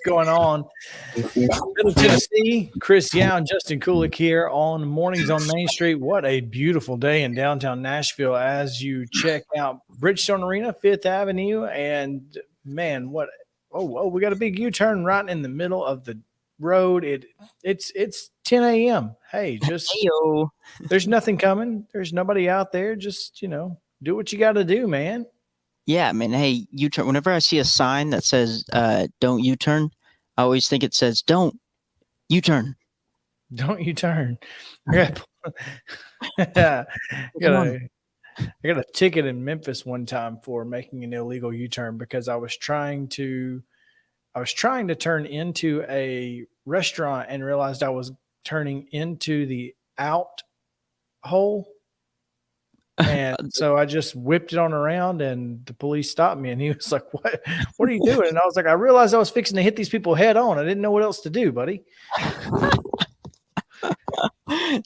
going on? Middle Tennessee, Chris Yow and Justin Kulik here on Mornings on Main Street. What a beautiful day in downtown Nashville as you check out Bridgestone Arena, Fifth Avenue. And man, we got a big U-turn right in the middle of the road. It's 10 a.m. Hey, Heyo. There's nothing coming. There's nobody out there. Just, do what you got to do, man. Yeah, man. Hey, U-turn. Whenever I see a sign that says "Don't U-turn," I always think it says "Don't U-turn." Don't you turn. I got a ticket in Memphis one time for making an illegal U-turn because I was trying to turn into a restaurant and realized I was turning into the out hole. And so I just whipped it on around and the police stopped me and he was like, what are you doing? And I was like, I realized I was fixing to hit these people head on. I didn't know what else to do, buddy.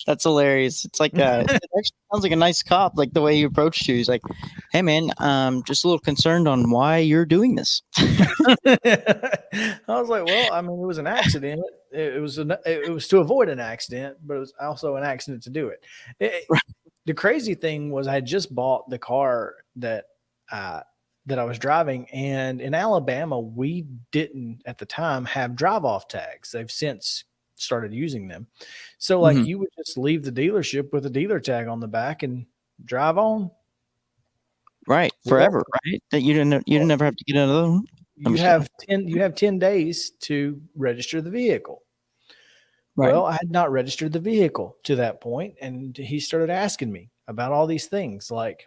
That's hilarious. It's like it actually sounds like a nice cop, like the way he approached you. He's like, "Hey, man, just a little concerned on why you're doing this." I was like, well, I mean, it was an accident. It was to avoid an accident, but it was also an accident to do it. The crazy thing was I had just bought the car that I was driving, and in Alabama, we didn't at the time have drive-off tags. They've since started using them. So like you would just leave the dealership with a dealer tag on the back and drive on. Right. Forever, right? That you didn't ever have to get another one. You have 10 days to register the vehicle. Right. Well, I had not registered the vehicle to that point, and he started asking me about all these things like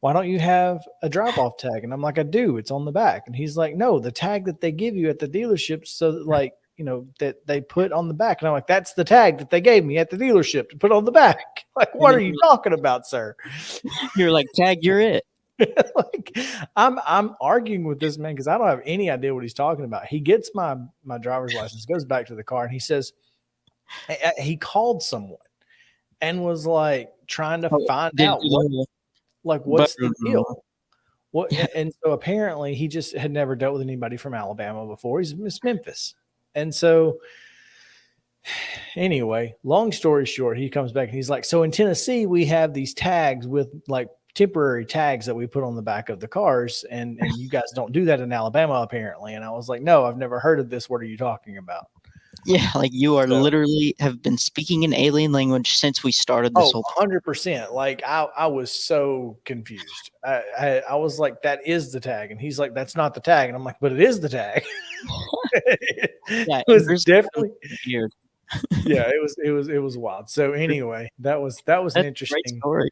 why don't you have a drop-off tag? And I'm like, I do. It's on the back. And he's like, no, the tag that they give you at the dealership, so that that they put on the back. And I'm like, that's the tag that they gave me at the dealership to put on the back. Like, what are you talking about, sir? You're like, tag, you're it. Like, I'm arguing with this man because I don't have any idea what he's talking about. He gets my driver's license, goes back to the car, and he says he called someone and was like trying to find out what's the deal. What? And so apparently he just had never dealt with anybody from Alabama before. He's Miss Memphis. And so anyway, long story short, he comes back and he's like, so in Tennessee, we have these tags with like temporary tags that we put on the back of the cars. And you guys don't do that in Alabama, apparently. And I was like, no, I've never heard of this. What are you talking about? Yeah, like you are literally have been speaking an alien language since we started this whole 100%. Like I was so confused. I was like, that is the tag. And he's like, that's not the tag. And I'm like, but it is the tag. Yeah, it was definitely weird. Yeah, it was wild. So anyway, that was an interesting story.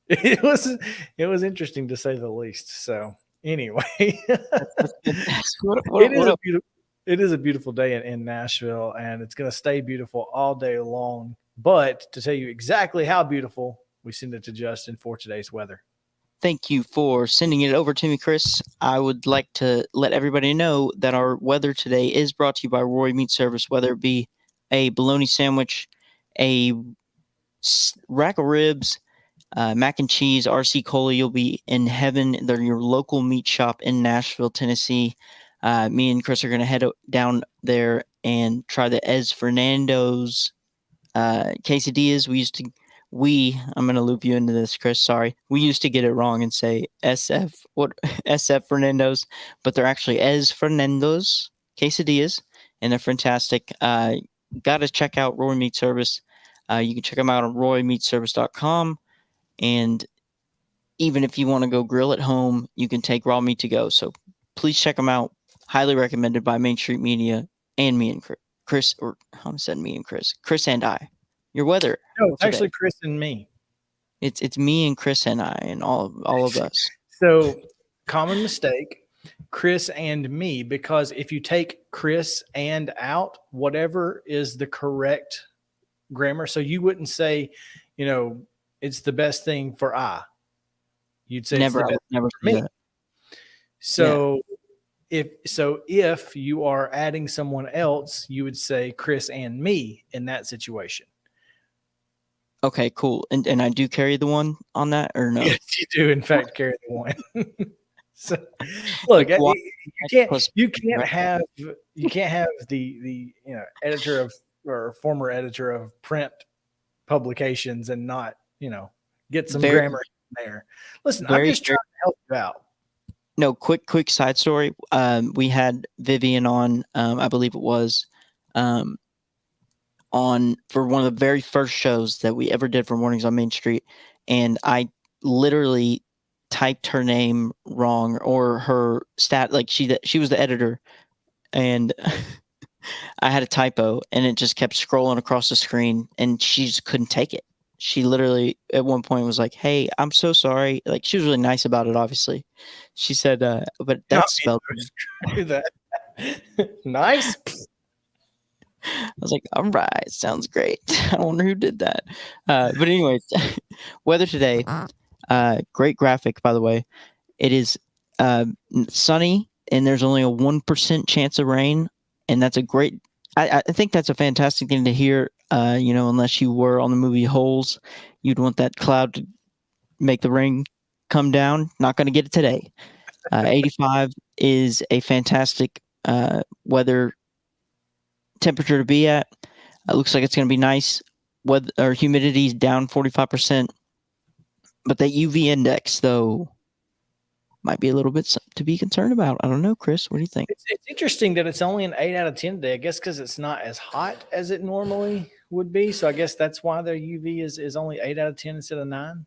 It was interesting to say the least. So anyway, it is a beautiful day in Nashville, and it's going to stay beautiful all day long. But to tell you exactly how beautiful, we send it to Justin for today's weather. Thank you for sending it over to me, Chris. I would like to let everybody know that our weather today is brought to you by Roy Meat Service, whether it be a bologna sandwich, a rack of ribs, mac and cheese, RC Cola. You'll be in heaven. They're your local meat shop in Nashville, Tennessee. Me and Chris are going to head down there and try the Ez Fernando's quesadillas. I'm going to loop you into this, Chris. Sorry. We used to get it wrong and say SF Fernando's, but they're actually Ez Fernando's quesadillas, and they're fantastic. Got to check out Roy Meat Service. You can check them out on roymeatservice.com. And even if you want to go grill at home, you can take raw meat to go. So please check them out. Highly recommended by Main Street Media and me and Chris, or I almost said me and Chris. Chris and I. Your weather. No, it's actually Chris and me. It's me and Chris and I and all of us. So common mistake, Chris and me, because if you take Chris and out, whatever is the correct grammar. So you wouldn't say, it's the best thing for I. You'd say never for me. That. So if you are adding someone else, you would say Chris and me in that situation. Okay, cool. And I do carry the one on that, or no? Yes, you do in fact carry the one. So, look, Like why can't plus you can't have you can't have the editor of or former editor of print publications and not get some very grammar in there. Listen, I'm very just very trying to help you out. no quick side story. We had Vivian on, I believe it was, um, on for one of the very first shows that we ever did for Mornings on Main Street, and I literally typed her name wrong or her stat like she was the editor, and I had a typo, and it just kept scrolling across the screen, and she just couldn't take it. She literally at one point was like, "Hey, I'm so sorry." Like she was really nice about it. Obviously, she said, "But Not that's me, spelled." screw that. Nice. I was like, "All right, sounds great." I wonder who did that. But anyways, weather today. Great graphic, by the way. It is sunny, and there's only a 1% chance of rain, and that's a great. I think that's a fantastic thing to hear. Unless you were on the movie Holes, you'd want that cloud to make the rain come down. Not going to get it today. 85 is a fantastic weather temperature to be at. It looks like it's going to be nice. Weather or humidity is down 45%, but that UV index though might be a little bit to be concerned about. I don't know, Chris. What do you think? It's interesting that it's only an 8 out of 10 today. I guess because it's not as hot as it normally would be. So I guess that's why the UV is only 8 out of 10 instead of 9.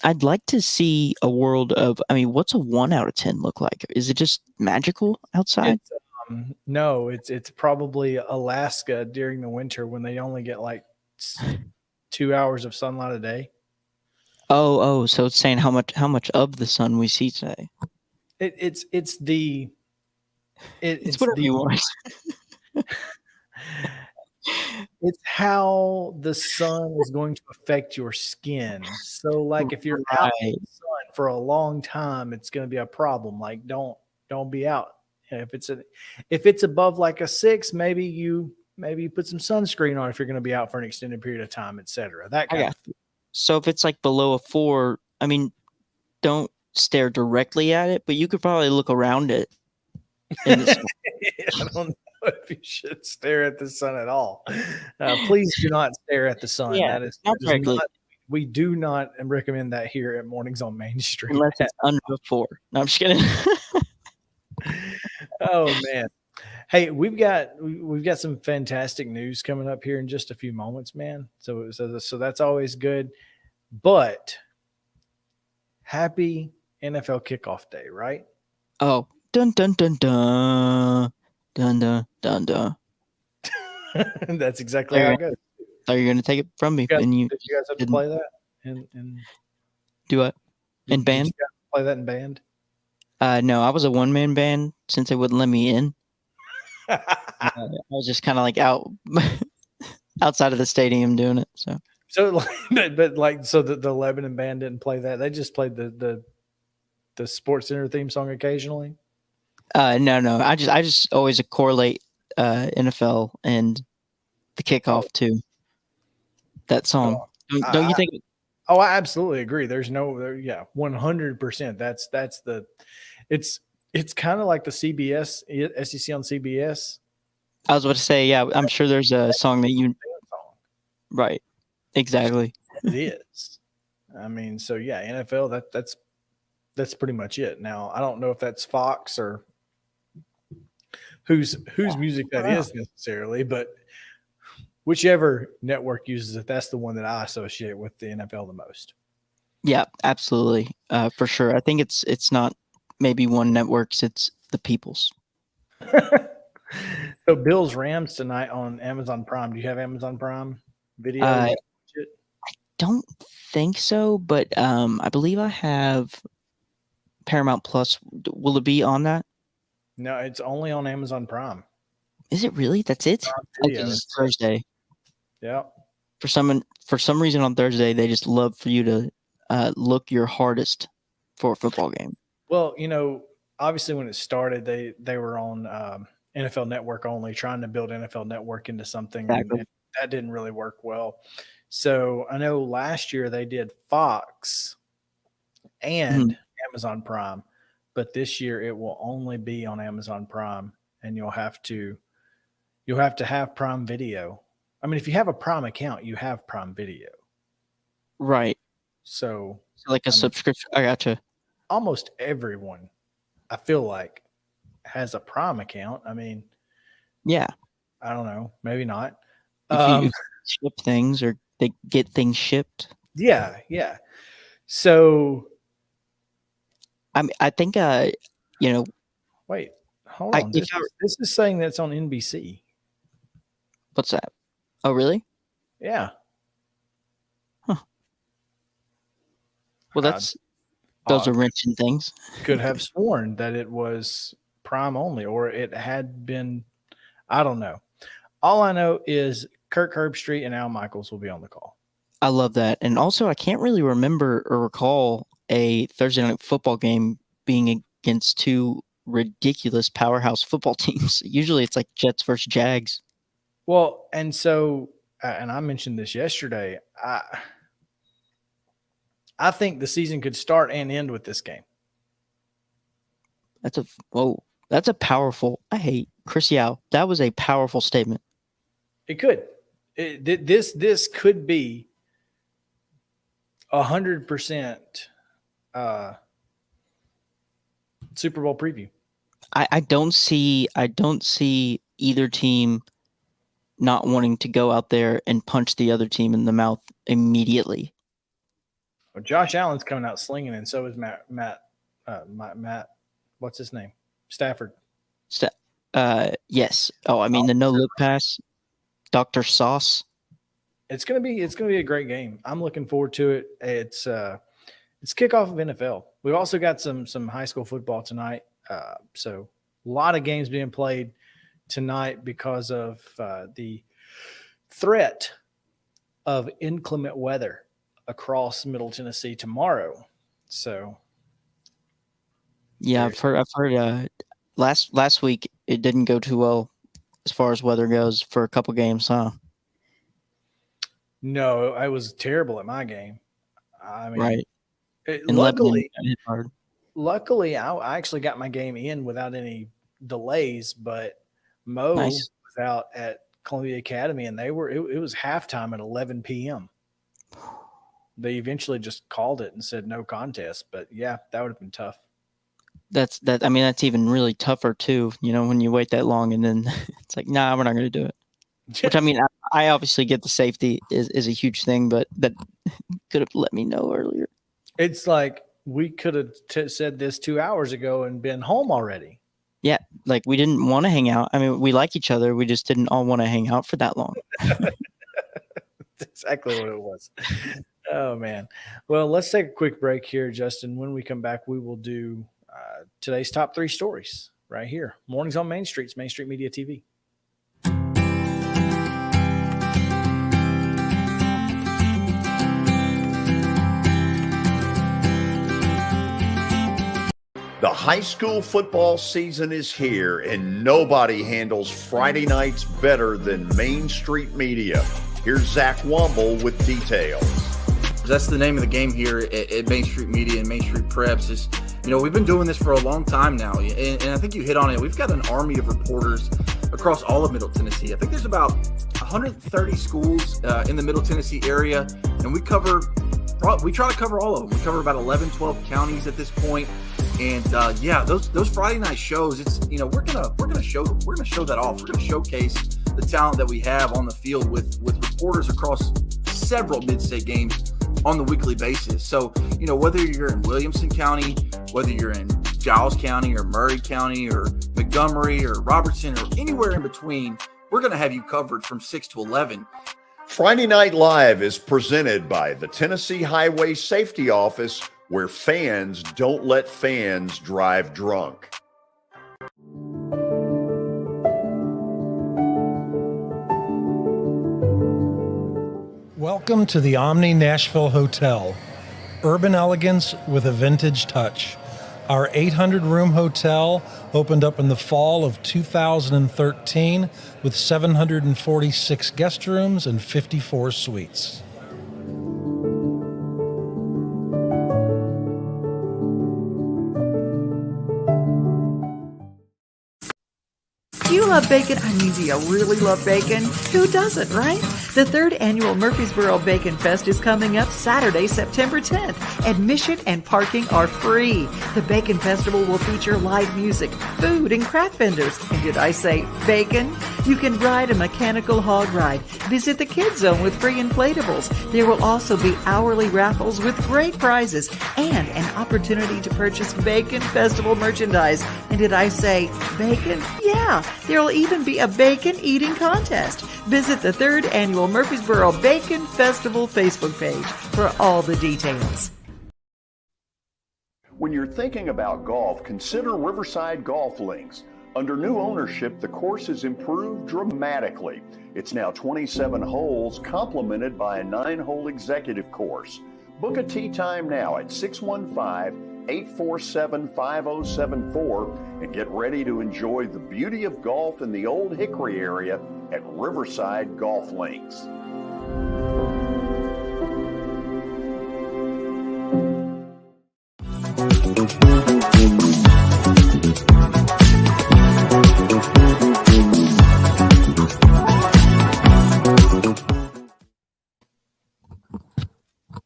I'd like to see a world of. I mean, what's a 1 out of 10 look like? Is it just magical outside? It's no, it's probably Alaska during the winter when they only get like 2 hours of sunlight a day. Oh. So it's saying how much of the sun we see today. It's the It's it's whatever the you want. it's how the sun is going to affect your skin. So, like, if you're out in Right. the sun for a long time, it's going to be a problem. Like, don't be out. If it's above like a 6, maybe you put some sunscreen on if you're going to be out for an extended period of time, etc. That I kind got of thing. So if it's like below a 4, I mean, don't stare directly at it, but you could probably look around it in the sun. I don't know if you should stare at the sun at all. Please do not stare at the sun. Yeah, not That is directly not. We do not recommend that here at Mornings on Main Street. unless it's under a 4. No, I'm just kidding. Oh man. Hey, we've got some fantastic news coming up here in just a few moments, man. So that's always good. But happy NFL kickoff day, right? Oh, dun dun dun dun dun dun dun dun. That's exactly Thought how you're it goes. thought you were gonna take it from me, and you Did you guys have to didn't play that? And do it in did you band. guys play that in band? No, I was a one-man band since they wouldn't let me in. I was just kind of like outside of the stadium doing it. So, but like, so the Lebanon band didn't play that. They just played the Sports Center theme song occasionally. No. I just always correlate NFL and the Oh, kickoff to that song. oh, Don't you I, think? I absolutely agree. There's yeah, 100%. That's the, it's it's kind of like the CBS SEC on CBS. I was about to say, yeah. I'm sure there's a That's song that you their song. right. Exactly. It is. I mean, so yeah, NFL. That's pretty much it. Now, I don't know if that's Fox or whose music that is necessarily, but whichever network uses it, that's the one that I associate with the NFL the most. Yeah, absolutely. For sure. I think it's not maybe one networks. It's the people's. So Bills Rams tonight on Amazon Prime. Do you have Amazon Prime Video? You Uh, want to watch it? don't think so, but I believe I have Paramount Plus. Will it be on that? No, it's only on Amazon Prime. Is it really? That's it? Prime Oh, because Video. it's Thursday. Yeah. For some reason on Thursday they just love for you to look your hardest for a football game. Well, obviously when it started, they were on NFL Network only, trying to build NFL Network into something, and Exactly. that didn't really work well. So I know last year they did Fox Mhm. and Amazon Prime, but this year it will only be on Amazon Prime, and you'll have Prime Video. I mean, if you have a Prime account, you have Prime Video. Right. So, So like a I mean, subscription. I gotcha. almost everyone, I feel like, has a Prime account. I mean, Yeah. I don't know, maybe not. If you Um, ship things or they get things shipped. yeah, yeah. So, I think you know, wait, hold I on. if This I is this is saying that's on NBC. what's that? Oh, really? Yeah. Huh. Well, I those uh, are wrenching things. could have sworn that it was Prime only, or it had been. I don't know. All I know is Kirk Herbstreit and Al Michaels will be on the call. I love that. And also, I can't really remember or recall a Thursday night football game being against two ridiculous powerhouse football teams. Usually it's like Jets versus Jags. Well, and so, and I mentioned this yesterday. I think the season could start and end with this game. That's a powerful. I hate Chris Yao. That was a powerful statement. It could. This could be 100% Super Bowl preview. I don't see either team not wanting to go out there and punch the other team in the mouth immediately. Well, Josh Allen's coming out slinging, and so is Matt. What's his name? Stafford. Yes. Oh, I mean the no look pass, Dr. Sauce. It's gonna be a great game. I'm looking forward to it. It's kickoff of NFL. We've also got some high school football tonight. So a lot of games being played tonight because of the threat of inclement weather across Middle Tennessee tomorrow. So yeah, I've heard last week it didn't go too well as far as weather goes for a couple games, huh? No, I was terrible at my game. I mean, Right. In Lebanon, luckily, it's hard. I actually got my game in without any delays, but Mo Nice. was out at Columbia Academy, and it was halftime at 11 p.m. They eventually just called it and said no contest, but yeah, that would have been tough. I mean, that's even really tougher too. You know, when you wait that long and then it's like, nah, we're not going to do it. Which I mean, I obviously get the safety is a huge thing, but that could have let me know earlier. It's like we could have said this 2 hours ago and been home already. Yeah, like we didn't want to hang out. I mean, we like each other. We just didn't all want to hang out for that long. That's exactly what it was. Oh, man. Well, let's take a quick break here, Justin. When we come back, we will do today's top 3 stories right here. Mornings on Main Street's Main Street Media TV. The high school football season is here, and nobody handles Friday nights better than Main Street Media. Here's Zach Womble with details. That's the name of the game here at Main Street Media and Main Street Preps. Is, you know, we've been doing this for a long time now, and I think you hit on it. We've got an army of reporters across all of Middle Tennessee. I think there's about 130 schools in the Middle Tennessee area, and we try to cover all of them. We cover about 11, 12 counties at this point. And those Friday night shows, it's, you know, we're gonna show that off. We're gonna showcase the talent that we have on the field with reporters across several mid-state games on the weekly basis. So, you know, whether you're in Williamson County, whether you're in Giles County or Murray County or Montgomery or Robertson or anywhere in between, we're gonna have you covered from 6 to 11. Friday Night Live is presented by the Tennessee Highway Safety Office, where fans don't let fans drive drunk. Welcome to the Omni Nashville Hotel. Urban elegance with a vintage touch. Our 800-room hotel opened up in the fall of 2013 with 746 guest rooms and 54 suites. love bacon? I mean, do you really love bacon? Who doesn't, right? The 3rd annual Murfreesboro Bacon Fest is coming up Saturday, September 10th. Admission and parking are free. The Bacon Festival will feature live music, food, and craft vendors. And did I say bacon? You can ride a mechanical hog ride, visit the Kids Zone with free inflatables. There will also be hourly raffles with great prizes and an opportunity to purchase Bacon Festival merchandise. And did I say bacon? Yeah, there will even be a bacon eating contest. Visit the 3rd annual Murfreesboro Bacon Festival Facebook page for all the details. When you're thinking about golf, consider Riverside Golf Links. Under new ownership, the course has improved dramatically. It's now 27 holes, complemented by a 9-hole executive course. Book a tee time now at 615-847-5074 and get ready to enjoy the beauty of golf in the Old Hickory area at Riverside Golf Links.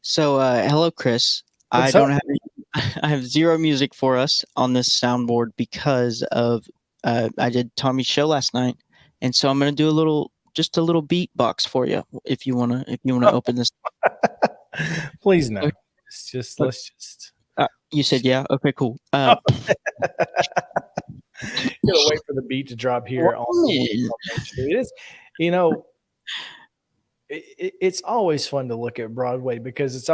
So, hello, Chris. What's I don't up? I have zero music for us on this soundboard because of I did Tommy's show last night, and so I'm gonna do just a little beatbox for you if you wanna open this. Please no. Okay. Let's just. You said yeah. Okay, cool. Gotta wait for the beat to drop here. It is, you know, it's always fun to look at Broadway because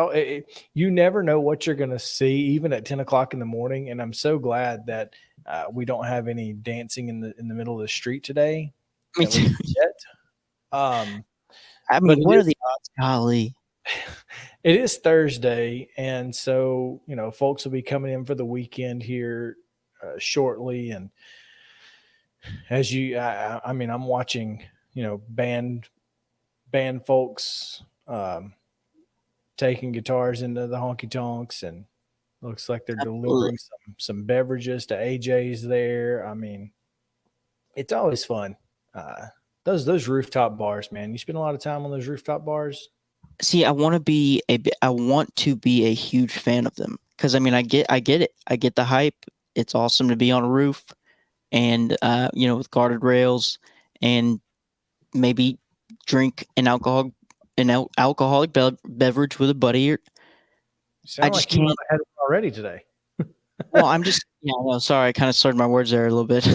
you never know what you're going to see, even at 10 o'clock in the morning. And I'm so glad that we don't have any dancing in the middle of the street today. Me too. Yet. I mean, what are the odds, golly? It is Thursday, and so folks will be coming in for the weekend here shortly. And as I'm watching, band folks taking guitars into the honky tonks, and looks like they're delivering some beverages to AJ's there. I mean, it's always fun. Those rooftop bars, man. You spend a lot of time on those rooftop bars. See, I want to be a huge fan of them because I mean, I get it. I get the hype. It's awesome to be on a roof, and with guarded rails, and maybe drink an alcoholic beverage with a buddy. I just can't. Had it already today. Well, I'm just sorry. I kind of slurred my words there a little bit.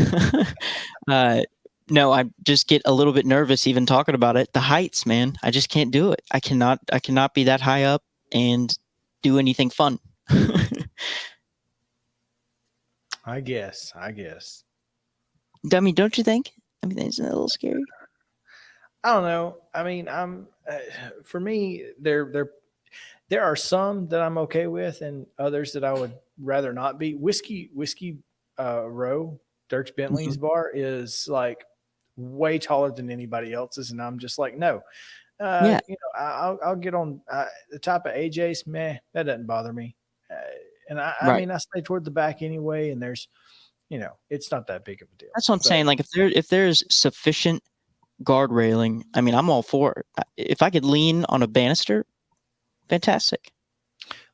No, I just get a little bit nervous even talking about it. The heights, man. I just can't do it. I cannot be that high up and do anything fun. I guess. I mean, don't you think? I mean, isn't that a little scary? I don't know. I mean, for me, there are some that I'm okay with, and others that I would rather not be. Whiskey Row, Dirks Bentley's bar, is like way taller than anybody else's, and I'm just like, no. I'll get on the top of AJ's. Meh, that doesn't bother me. And I mean, I stay toward the back anyway, and there's, it's not that big of a deal. That's what I'm saying. Like if there's sufficient guard railing, I mean, I'm all for it. If I could lean on a banister, fantastic.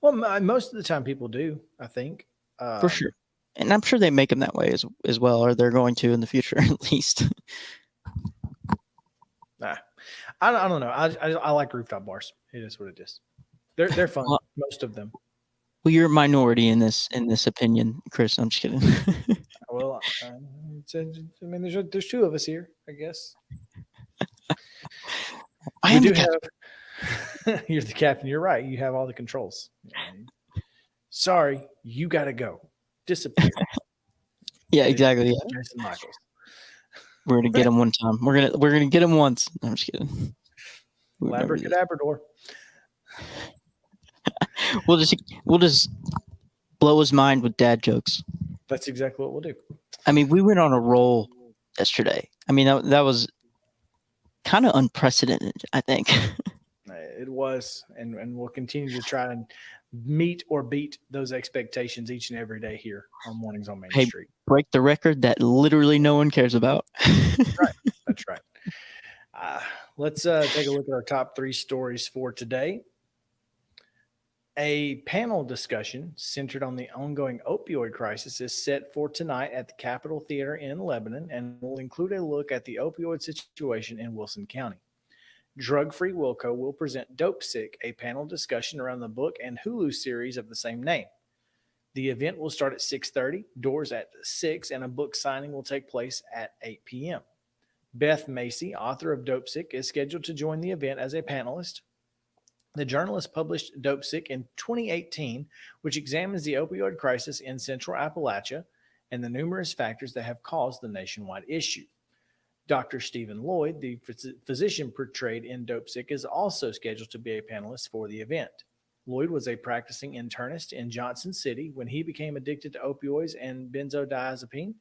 Well, most of the time people do, I think. For sure. And I'm sure they make them that way as well, or they're going to in the future at least. Nah, I don't know. I like rooftop bars. It is what it is. They're fun, most of them. Well, you're a minority in this opinion, Chris. I'm just kidding. Well, I mean, there's two of us here, I guess. I am the captain. You're the captain. You're right. You have all the controls. Sorry, you got to go. Disappear. Yeah, exactly. Yeah. Jason Michaels. We're gonna get him one time. We're gonna get him once. No, I'm just kidding. Labracadabrador. We'll just blow his mind with dad jokes. That's exactly what we'll do. I mean, we went on a roll yesterday. I mean, that was kind of unprecedented, I think. It was, and we'll continue to try and meet or beat those expectations each and every day here on Mornings on Main Hey, Street. break the record that literally no one cares about. That's right. Let's take a look at our top 3 stories for today. A panel discussion centered on the ongoing opioid crisis is set for tonight at the Capitol Theater in Lebanon and will include a look at the opioid situation in Wilson County. Drug Free Wilco will present Dope Sick, a panel discussion around the book and Hulu series of the same name. The event will start at 6:30, doors at 6, and a book signing will take place at 8 p.m. Beth Macy, author of Dope Sick, is scheduled to join the event as a panelist. The journalist published Dope Sick in 2018, which examines the opioid crisis in Central Appalachia and the numerous factors that have caused the nationwide issue. Dr. Stephen Lloyd, the physician portrayed in Dope Sick, is also scheduled to be a panelist for the event. Lloyd was a practicing internist in Johnson City when he became addicted to opioids and benzodiazepine,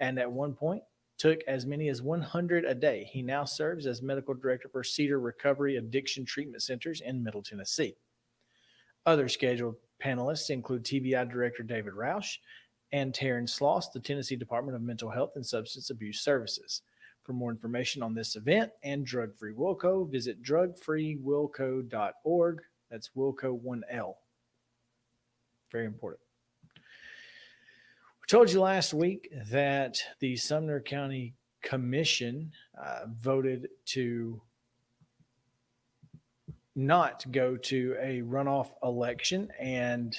and at one point took as many as 100 a day. He now serves as medical director for Cedar Recovery Addiction Treatment Centers in Middle Tennessee. Other scheduled panelists include TBI Director David Roush and Taryn Sloss, the Tennessee Department of Mental Health and Substance Abuse Services. For more information on this event and Drug Free Wilco, visit drugfreewilco.org. That's Wilco 1L. Very important. We told you last week that the Sumner County Commission voted to not go to a runoff election and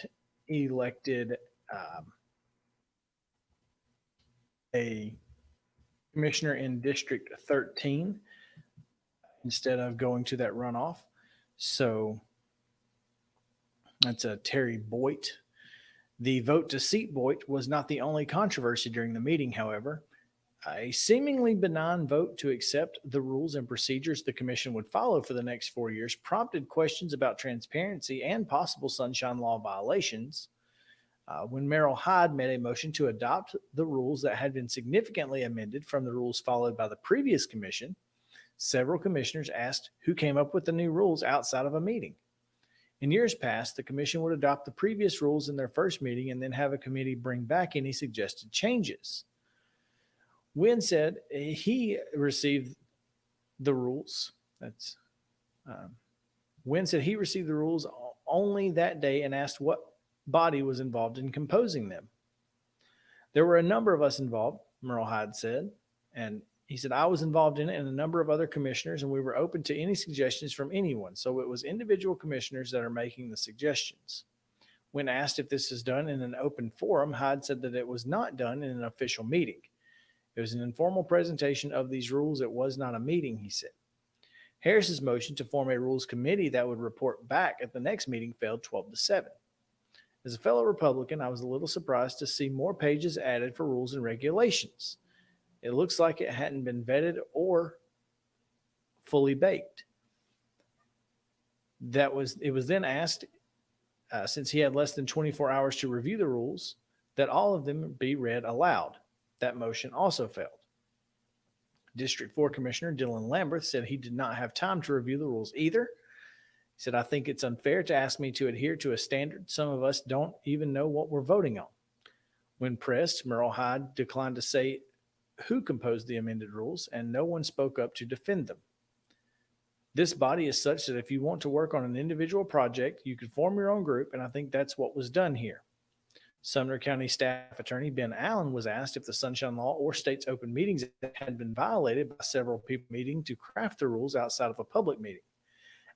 elected a commissioner in District 13 instead of going to that runoff. So that's Terry Boyd. The vote to seat Boyd was not the only controversy during the meeting, however. A seemingly benign vote to accept the rules and procedures the commission would follow for the next 4 years prompted questions about transparency and possible Sunshine Law violations. When Merrill Hyde made a motion to adopt the rules that had been significantly amended from the rules followed by the previous commission, several commissioners asked who came up with the new rules outside of a meeting. In years past, the commission would adopt the previous rules in their first meeting and then have a committee bring back any suggested changes. Wynn said he received the rules. Wynn said he received the rules only that day and asked what body was involved in composing them. There were a number of us involved, Merle Hyde said, and he said, I was involved in it and a number of other commissioners, and we were open to any suggestions from anyone. So it was individual commissioners that are making the suggestions. When asked if this is done in an open forum, Hyde said that it was not done in an official meeting. It was an informal presentation of these rules. It was not a meeting, he said. Harris's motion to form a rules committee that would report back at the next meeting failed 12-7. As a fellow Republican, I was a little surprised to see more pages added for rules and regulations. It looks like it hadn't been vetted or fully baked. It was then asked, since he had less than 24 hours to review the rules, that all of them be read aloud. That motion also failed. District 4 Commissioner Dylan Lamberth said he did not have time to review the rules either. He said, I think it's unfair to ask me to adhere to a standard some of us don't even know what we're voting on. When pressed, Merle Hyde declined to say who composed the amended rules, and no one spoke up to defend them. This body is such that if you want to work on an individual project, you could form your own group, and I think that's what was done here. Sumner County Staff Attorney Ben Allen was asked if the Sunshine Law or state's open meetings had been violated by several people meeting to craft the rules outside of a public meeting.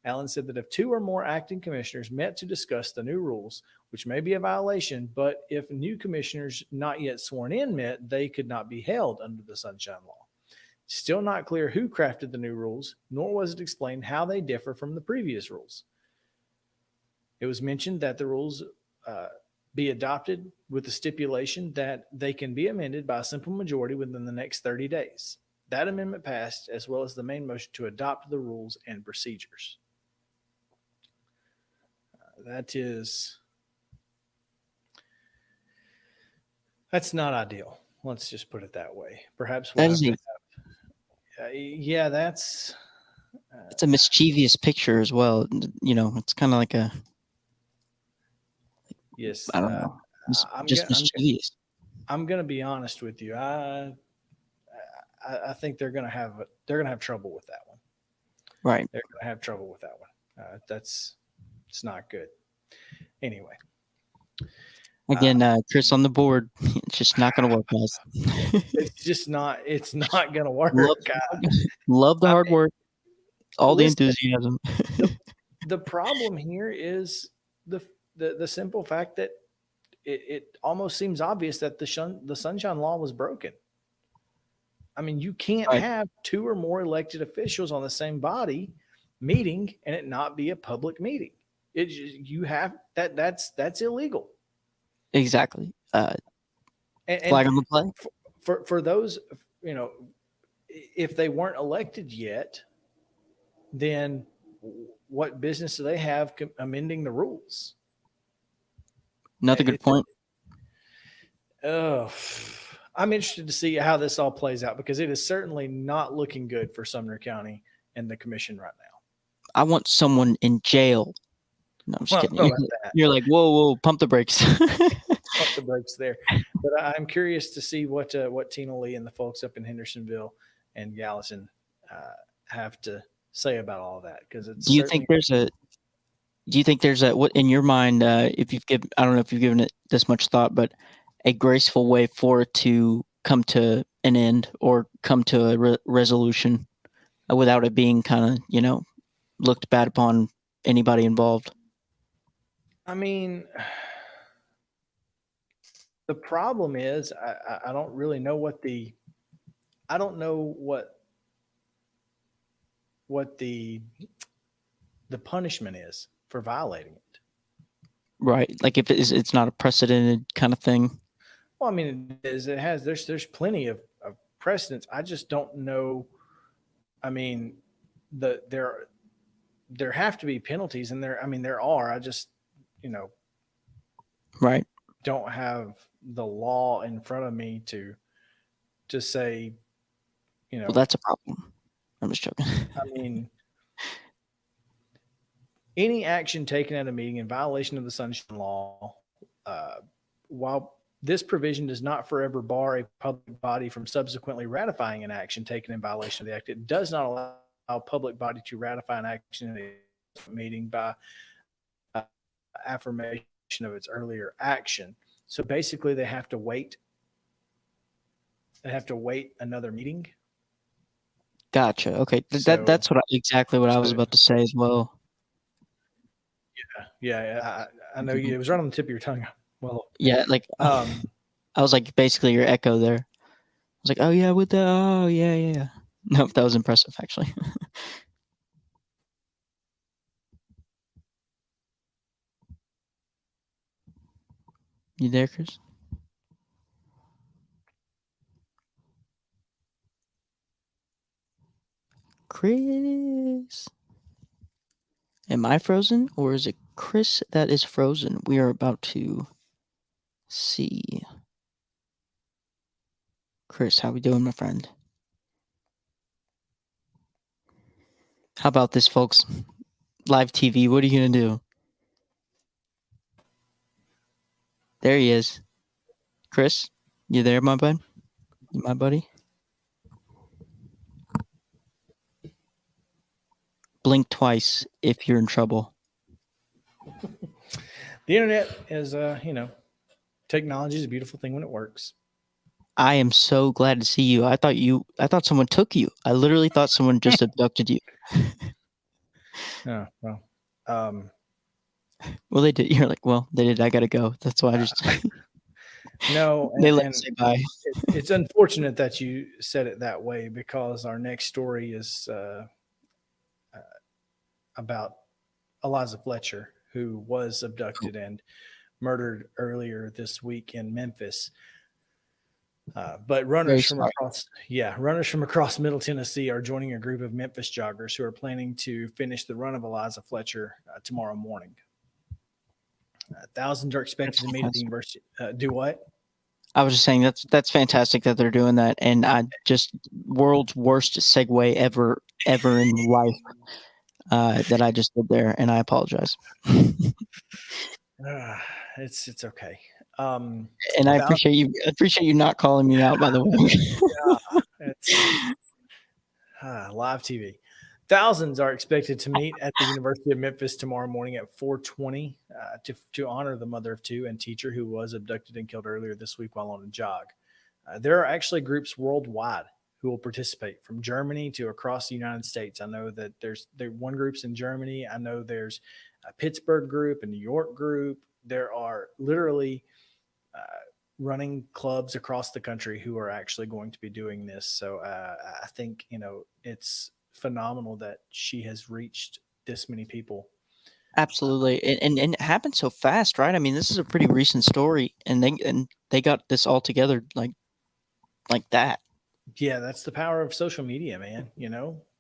Allen said that if 2 or more acting commissioners met to discuss the new rules, which may be a violation, but if new commissioners not yet sworn in met, they could not be held under the Sunshine Law. It's still not clear who crafted the new rules, nor was it explained how they differ from the previous rules. It was mentioned that the rules be adopted with the stipulation that they can be amended by a simple majority within the next 30 days. That amendment passed, as well as the main motion to adopt the rules and procedures. That's not ideal. Let's just put it that way. Perhaps we'll it's a mischievous picture as well. You know, it's kind of like Yes, I don't know. It's I'm just gonna mischievous. I'm gonna be honest with you. I think they're gonna have trouble with that one. Right. They're gonna have trouble with that one. That's it's not good. Anyway, Again, Chris on the board. It's just not going to work, guys. it's just not. It's not gonna work. love, love the I hard mean, work, all the listen, enthusiasm. the problem here is the simple fact that it almost seems obvious that the Sunshine Law was broken. I mean, you can't Right. have two or more elected officials on the same body meeting and it not be a public meeting. You have that's illegal. Exactly. And Flag on the play. for those, you know, if they weren't elected yet, then what business do they have amending the rules? Another good point. Oh, I'm interested to see how this all plays out because it is certainly not looking good for Sumner County and the commission right now. I want someone in jail. No, I'm just kidding. You're like, whoa, pump the brakes. Pump the brakes there. But I'm curious to see what Tina Lee and the folks up in Hendersonville and Gallatin have to say about all of that. Because it's do you think there's a what in your mind? If you've given, I don't know if you've given it this much thought, but a graceful way for it to come to an end or come to a resolution without it being kind of looked bad upon anybody involved. I mean, the problem is I don't really know what the punishment is for violating it. Right. Like if it's not a precedented kind of thing. Well, I mean, it is. It has. There's plenty of precedents. I just don't know. I mean, there have to be penalties, and there are. I just right. Don't have the law in front of me to say, Well, that's a problem. I'm just joking. I mean, any action taken at a meeting in violation of the Sunshine Law, while this provision does not forever bar a public body from subsequently ratifying an action taken in violation of the act, it does not allow a public body to ratify an action in a meeting by affirmation of its earlier action. So basically, they have to wait. They have to wait another meeting. Gotcha. Okay, that's exactly what I was about to say as well. Yeah. I know you. It was right on the tip of your tongue. Well, yeah, like I was like basically your echo there. I was like, oh yeah, with the oh yeah. No, that was impressive actually. You there, Chris? Chris, am I frozen or is it Chris that is frozen? We are about to see. Chris, how we doing, my friend? How about this, folks? Live TV, what are you going to do? There he is. Chris, you there, my bud? My buddy? Blink twice if you're in trouble. The internet is, technology is a beautiful thing when it works. I am so glad to see you. I thought someone took you. I literally thought someone just abducted you. Oh, well. Well, they did. You're like, well, they did. I got to go. That's why I just... No. They let me say bye. It's unfortunate that you said it that way because our next story is about Eliza Fletcher, who was abducted and murdered earlier this week in Memphis. But runners from across Middle Tennessee are joining a group of Memphis joggers who are planning to finish the run of Eliza Fletcher tomorrow morning. Thousands are expected to meet at the university. Do what? I was just saying that's fantastic that they're doing that, and I just world's worst segue ever in life that I just did there, and I apologize. It's okay. And I Thou- appreciate you not calling me out, by the way. it's live TV. Thousands are expected to meet at the University of Memphis tomorrow morning at 4:20 to honor the mother of two and teacher who was abducted and killed earlier this week while on a jog. There are actually groups worldwide who will participate from Germany to across the United States. I know that there one group's in Germany. I know there's a Pittsburgh group, a New York group. There are literally uh, running clubs across the country who are actually going to be doing this. So I think it's phenomenal that she has reached this many people. Absolutely, and it happened so fast, right? I mean, this is a pretty recent story, and they got this all together like that. Yeah, that's the power of social media, man.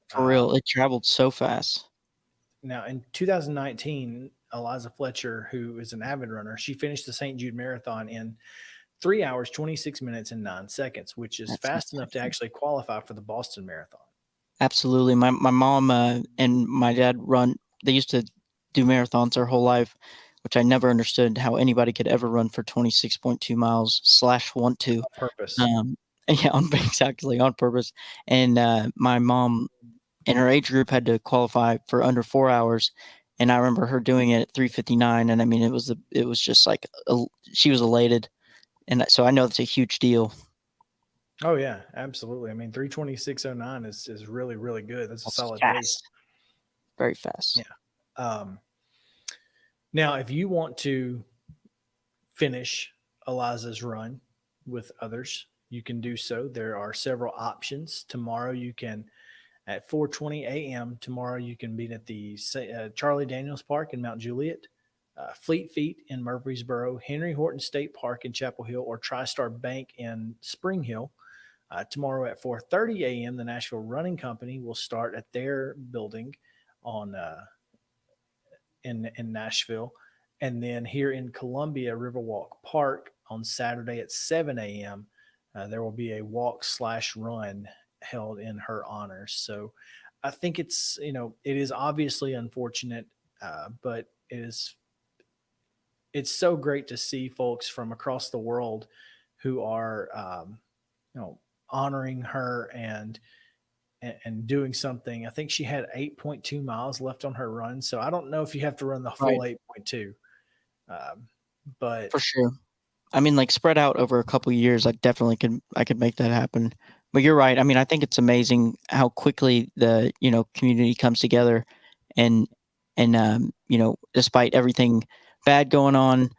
For real, it traveled so fast. Now in 2019, Eliza Fletcher, who is an avid runner, she finished the St. Jude Marathon in 3 hours, 26 minutes, and 9 seconds, which is That's fast enough to insane. actually qualify for the Boston Marathon. Absolutely. My mom and my dad run. They used to do marathons their whole life, which I never understood how anybody could ever run for 26.2 miles / want to. Purpose. Yeah, exactly on purpose. And my mom in her age group had to qualify for under 4 hours, and I remember her doing it at 3:59. And I mean, it was just like she was elated, and so I know it's a huge deal. Oh yeah, absolutely. I mean, 3:26:09 is really, really good. That's a That's solid fast, pace. very fast. Yeah. Now, if you want to finish Eliza's run with others, you can do so. There are several options. Tomorrow, you can at 4:20 a.m. Tomorrow, you can meet at the Charlie Daniels Park in Mount Juliet, Fleet Feet in Murfreesboro, Henry Horton State Park in Chapel Hill, or TriStar Bank in Spring Hill. Tomorrow at 4:30 a.m., the Nashville Running Company will start at their building on in Nashville, and then here in Columbia, Riverwalk Park on Saturday at 7 a.m. There will be a walk/run held in her honor. So I think it is obviously unfortunate, but it's so great to see folks from across the world who are honoring her and doing something. I think she had 8.2 miles left on her run. So I don't know if you have to run the full Right. 8.2. But For sure. I mean, like spread out over a couple of years, I could make that happen. But you're right. I mean, I think it's amazing how quickly the community comes together, and despite everything bad going on,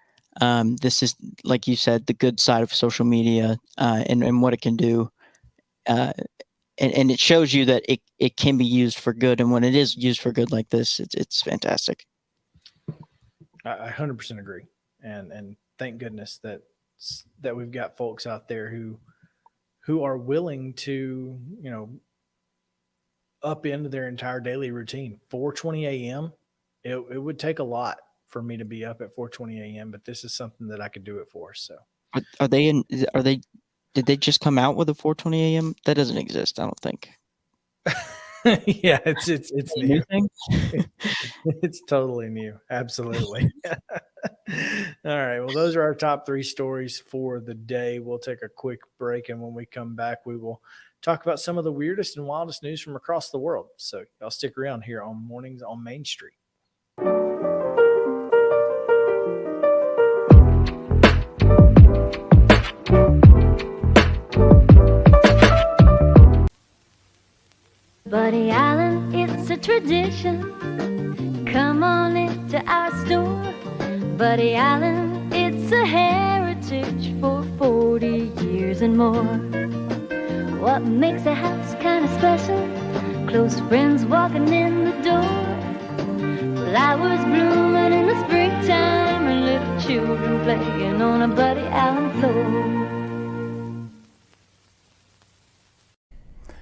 this is, like you said, the good side of social media, and what it can do. And it shows you that it can be used for good, and when it is used for good like this, it's fantastic. I 100% agree, and thank goodness that we've got folks out there who are willing to upend their entire daily routine. 4:20 a.m. It would take a lot for me to be up at 4:20 a.m., but this is something that I could do it for. So Are they in? Are they? Did they just come out with a 4:20 a.m.? That doesn't exist, I don't think. yeah, it's A new. new thing? It's totally new. Absolutely. All right. Well, those are our top 3 stories for the day. We'll take a quick break, and when we come back, we will talk about some of the weirdest and wildest news from across the world. So y'all stick around here on Mornings on Main Street. Buddy Allen, it's a tradition. Come on into our store. Buddy Allen, it's a heritage for 40 years and more. What makes a house kind of special? Close friends walking in the door. Flowers blooming in the springtime and little children playing on a Buddy Allen floor.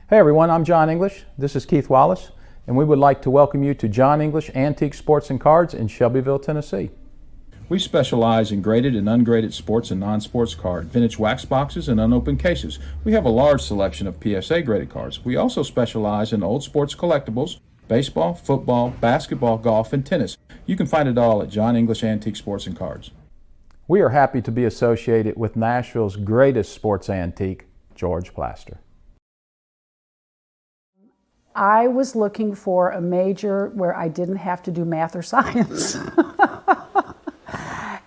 Hey everyone, I'm John English. This is Keith Wallace, and we would like to welcome you to John English Antique Sports and Cards in Shelbyville, Tennessee. We specialize in graded and ungraded sports and non-sports card, vintage wax boxes, and unopened cases. We have a large selection of PSA graded cards. We also specialize in old sports collectibles, baseball, football, basketball, golf, and tennis. You can find it all at John English Antique Sports and Cards. We are happy to be associated with Nashville's greatest sports antique, George Plaster. I was looking for a major where I didn't have to do math or science.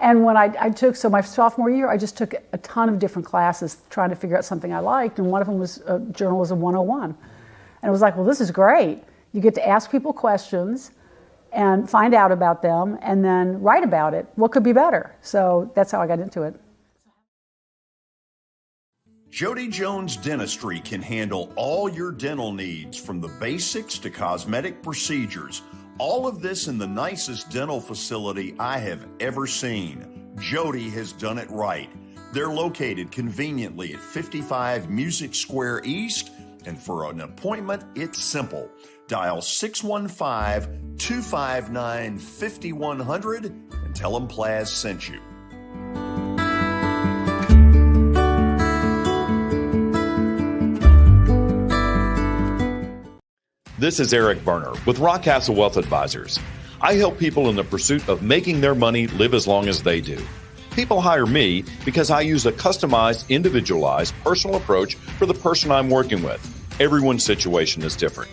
And when I took, so my sophomore year, I just took a ton of different classes trying to figure out something I liked, and one of them was Journalism 101. And it was like, well, this is great. You get to ask people questions and find out about them and then write about it. What could be better? So that's how I got into it. Jody Jones Dentistry can handle all your dental needs, from the basics to cosmetic procedures. All of this in the nicest dental facility I have ever seen. Jody has done it right. They're located conveniently at 55 Music Square East, and for an appointment, it's simple. Dial 615-259-5100 and tell them Plaz sent you. This is Eric Berner with Rockcastle Wealth Advisors. I help people in the pursuit of making their money live as long as they do. People hire me because I use a customized, individualized, personal approach for the person I'm working with. Everyone's situation is different.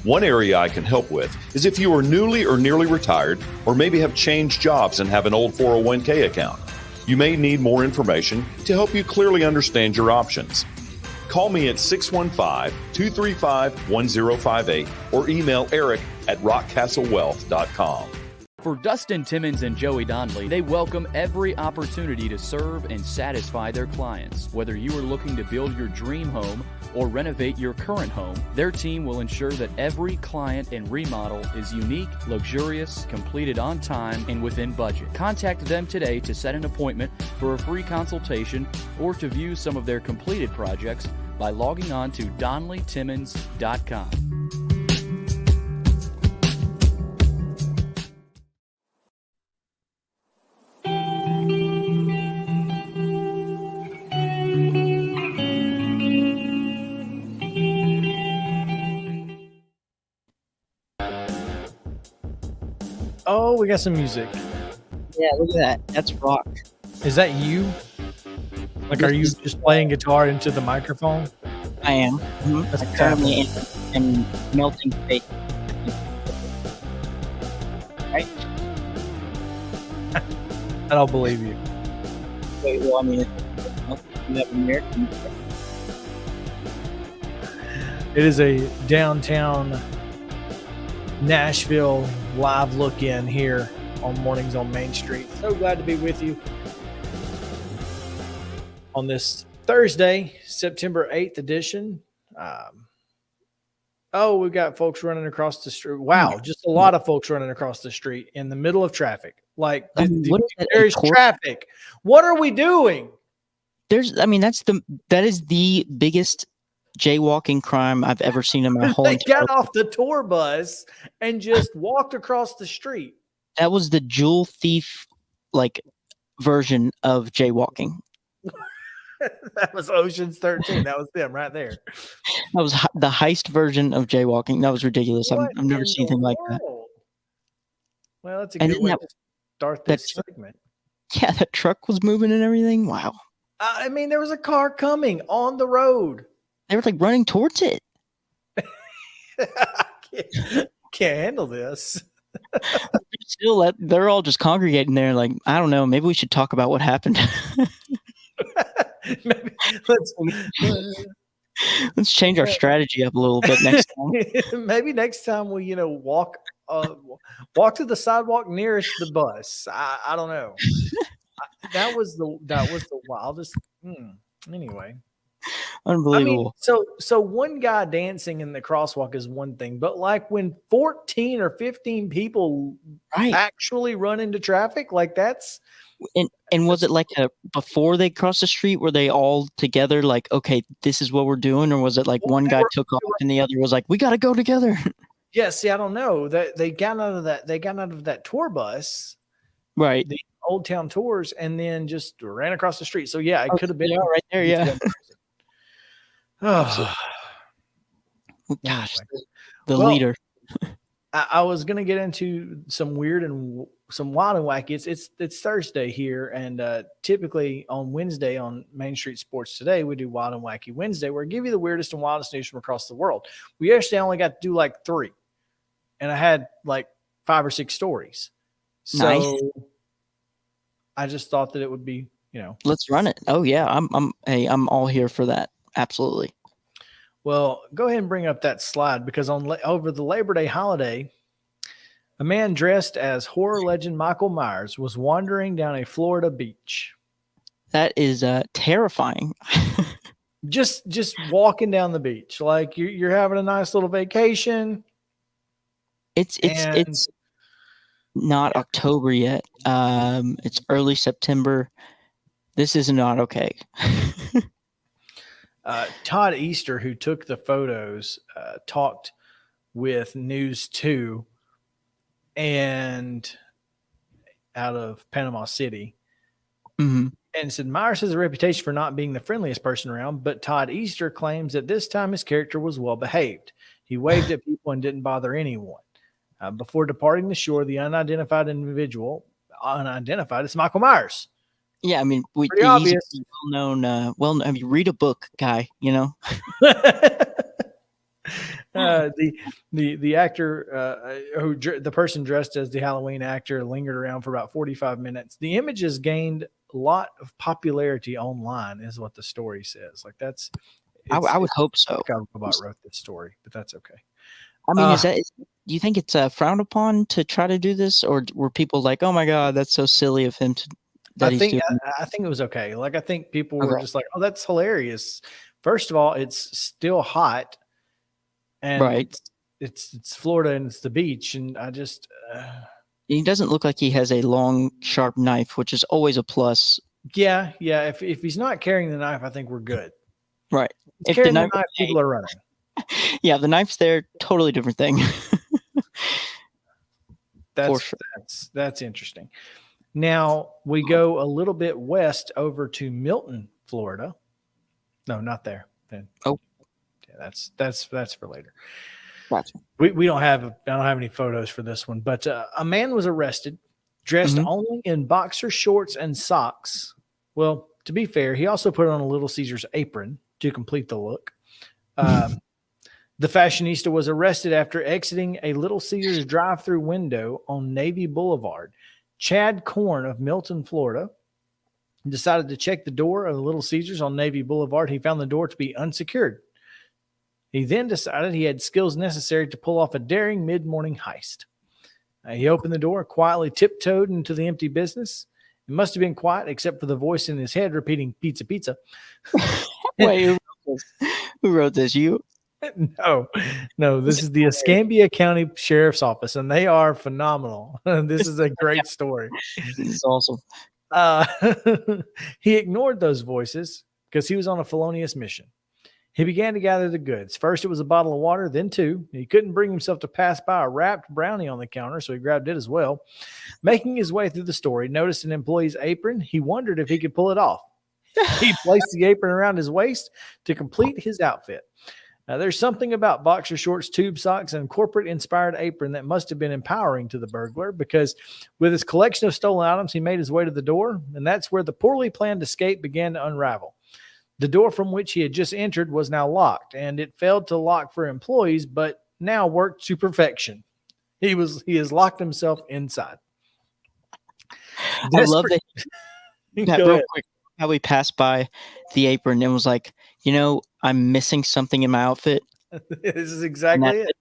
One area I can help with is if you are newly or nearly retired, or maybe have changed jobs and have an old 401k account. You may need more information to help you clearly understand your options. Call me at 615-235-1058 or email Eric at rockcastlewealth.com. For Dustin Timmons and Joey Donnelly, they welcome every opportunity to serve and satisfy their clients. Whether you are looking to build your dream home or renovate your current home, their team will ensure that every client and remodel is unique, luxurious, completed on time, and within budget. Contact them today to set an appointment for a free consultation or to view some of their completed projects by logging on to DonnellyTimmons.com. Oh, we got some music. Yeah, look at that. That's rock. Is that you? Like, are you just playing guitar into the microphone? I am. Mm-hmm. That's I currently am melting face. Right? I don't believe you. Wait, well, I mean, you have a mirror. It is a downtown Nashville live look in here on Mornings on Main Street. So glad to be with you on this Thursday, September 8th edition. We've got folks running across the street. Wow, just a lot of folks running across the street in the middle of traffic. Like, there's traffic. What are we doing? That is the biggest jaywalking crime I've ever seen in my whole They entire got off the tour bus and just walked across the street. That was the jewel thief version of jaywalking. That was Ocean's 13. That was them right there. That was the heist version of jaywalking. That was ridiculous. I've never seen anything like that. Well, that's a good way to start this segment. Yeah, that truck was moving and everything. Wow. I mean, there was a car coming on the road. They were running towards it. Can't handle this. Still, they're all just congregating there. I don't know. Maybe we should talk about what happened. Maybe, let's change our strategy up a little bit next time. Maybe next time we, walk to the sidewalk nearest the bus. I don't know. That was the wildest. Anyway. Unbelievable. I mean, so one guy dancing in the crosswalk is one thing, but when 14 or 15 people actually run into traffic, that's. And was it before they crossed the street, were they all together okay, this is what we're doing? Or was it one guy took off and the other was we got to go together? Yeah, see, I don't know. They got out of that tour bus. Right. The Old Town Tours, and then just ran across the street. So yeah, it could have been right there, yeah. Oh gosh, the leader. I was going to get into some weird and some wild and wacky. It's Thursday here, and typically on Wednesday on Main Street Sports Today, we do Wild and Wacky Wednesday, where I give you the weirdest and wildest news from across the world. We actually only got to do like 3, and I had like 5 or 6 stories. So Nice. I just thought that it would be, Let's run it. Oh yeah, I'm all here for that. Absolutely. Well, go ahead and bring up that slide, because over the Labor Day holiday, a man dressed as horror legend Michael Myers was wandering down a Florida beach. That is terrifying. Just walking down the beach, like you're having a nice little vacation. It's not October yet. It's early September. This is not okay. Todd Easter, who took the photos, talked with News 2 and out of Panama City, Mm-hmm. and said Myers has a reputation for not being the friendliest person around, but Todd Easter claims that this time his character was well behaved. He waved at people and didn't bother anyone. Before departing the shore, the unidentified individual, it's Michael Myers. Yeah, I mean, Pretty obvious. Well-known. I mean, read a book, guy. The actor the person dressed as the Halloween actor lingered around for about 45 minutes. The image has gained a lot of popularity online, is what the story says. Like I would hope so. Robot wrote this story, but that's okay. I mean, do you think it's frowned upon to try to do this, or were people like, "Oh my God, that's so silly of him to"? I think it was okay. Like, I think people were just like, "Oh, that's hilarious." First of all, it's still hot, and right. It's Florida and it's the beach, and I just he doesn't look like he has a long, sharp knife, which is always a plus. Yeah. If he's not carrying the knife, I think we're good. Right. If carrying the knife, people are running. Yeah, the knife's there, totally different thing. That's interesting. Now we go a little bit west over to Milton, Florida. No, not there. Oh, yeah, that's for later. Gotcha. I don't have any photos for this one, but a man was arrested dressed only in boxer shorts and socks. Well, to be fair, he also put on a Little Caesars apron to complete the look. The fashionista was arrested after exiting a Little Caesars drive-through window on Navy Boulevard. Chad Korn of Milton, Florida, decided to check the door of the Little Caesars on Navy Boulevard. He found the door to be unsecured. He then decided he had skills necessary to pull off a daring mid-morning heist. He opened the door, quietly tiptoed into the empty business. It must have been quiet except for the voice in his head repeating, "Pizza, pizza." Wait, who wrote this? You? No, this is the Escambia County Sheriff's Office, and they are phenomenal. This is a great story. This is awesome. He ignored those voices because he was on a felonious mission. He began to gather the goods. First, it was a bottle of water, then 2. He couldn't bring himself to pass by a wrapped brownie on the counter, so he grabbed it as well. Making his way through the store, he noticed an employee's apron. He wondered if he could pull it off. He placed the apron around his waist to complete his outfit. Now, there's something about boxer shorts, tube socks, and corporate-inspired apron that must have been empowering to the burglar, because with his collection of stolen items, he made his way to the door, and that's where the poorly planned escape began to unravel. The door from which he had just entered was now locked, and it failed to lock for employees, but now worked to perfection. He has locked himself inside. I love that. Real quick, how we passed by the apron and was like, I'm missing something in my outfit. This is exactly it.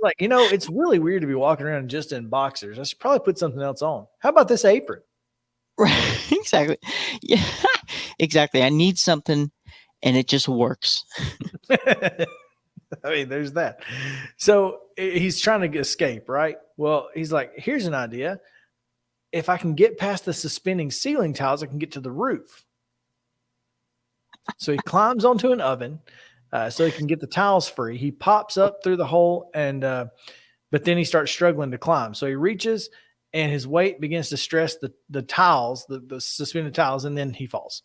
Like, it's really weird to be walking around just in boxers. I should probably put something else on. How about this apron? Right. Exactly. Yeah. Exactly. I need something, and it just works. I mean, there's that. So he's trying to escape, right? Well, he's like, here's an idea. If I can get past the suspending ceiling tiles, I can get to the roof. So he climbs onto an oven so he can get the tiles free. He pops up through the hole, but then he starts struggling to climb. So he reaches, and his weight begins to stress the tiles, the suspended tiles, and then he falls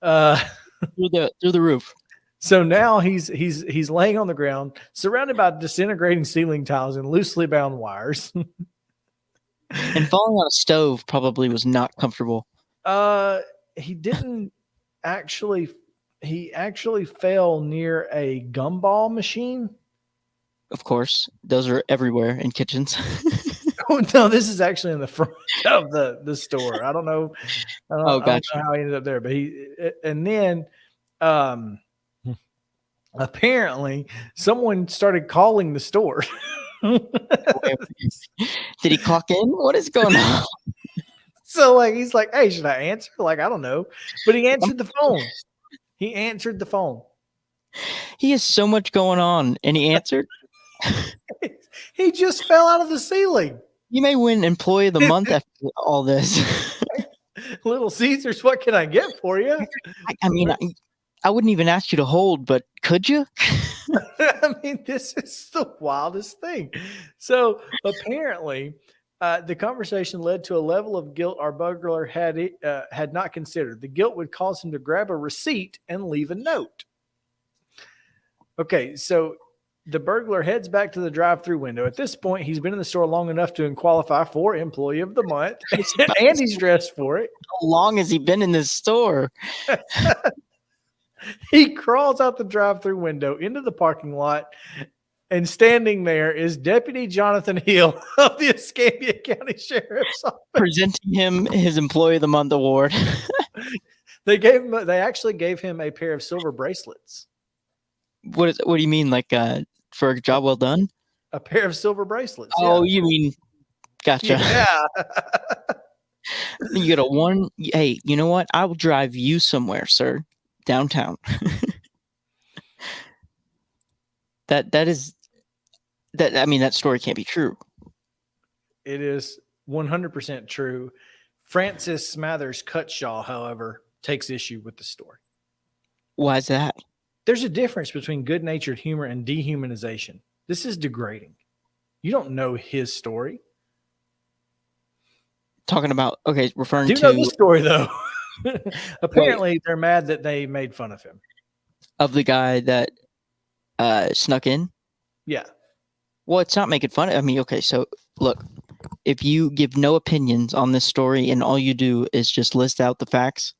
through the roof. So now he's laying on the ground, surrounded by disintegrating ceiling tiles and loosely bound wires. And falling on a stove probably was not comfortable. He didn't actually. He actually fell near a gumball machine. Of course, those are everywhere in kitchens. Oh, no, this is actually in the front of the store. I don't know. I don't know how he ended up there, but and then apparently someone started calling the store. Did he clock in? What is going on? So he's like, hey, should I answer? I don't know. But he answered the phone. He answered the phone. He has so much going on, and he answered. He just fell out of the ceiling. You may win Employee of the Month after all this. Little Caesars, what can I get for you? I mean, I wouldn't even ask you to hold, but could you? I mean, this is the wildest thing. So apparently, the conversation led to a level of guilt our burglar had not considered. The guilt would cause him to grab a receipt and leave a note. Okay, so the burglar heads back to the drive-through window. At this point, he's been in the store long enough to qualify for Employee of the Month, and he's dressed for it. How long has he been in this store? He crawls out the drive-through window into the parking lot, and standing there is Deputy Jonathan Hill of the Escambia County Sheriff's Office, presenting him his Employee of the Month award. They actually gave him a pair of silver bracelets. What do you mean, like for a job well done? A pair of silver bracelets. Oh, yeah. You mean, gotcha. Yeah. You get a one. Hey, you know what? I will drive you somewhere, sir, downtown. I mean, that story can't be true. It is 100% true. Francis Smathers Cutshaw, however, takes issue with the story. Why is that? There's a difference between good-natured humor and dehumanization. This is degrading. You don't know his story. Talking about, referring to... Do know the story, though. Apparently, they're mad that they made fun of him. Of the guy that snuck in? Yeah. Well, it's not making fun of. I mean, okay, so look, if you give no opinions on this story and all you do is just list out the facts,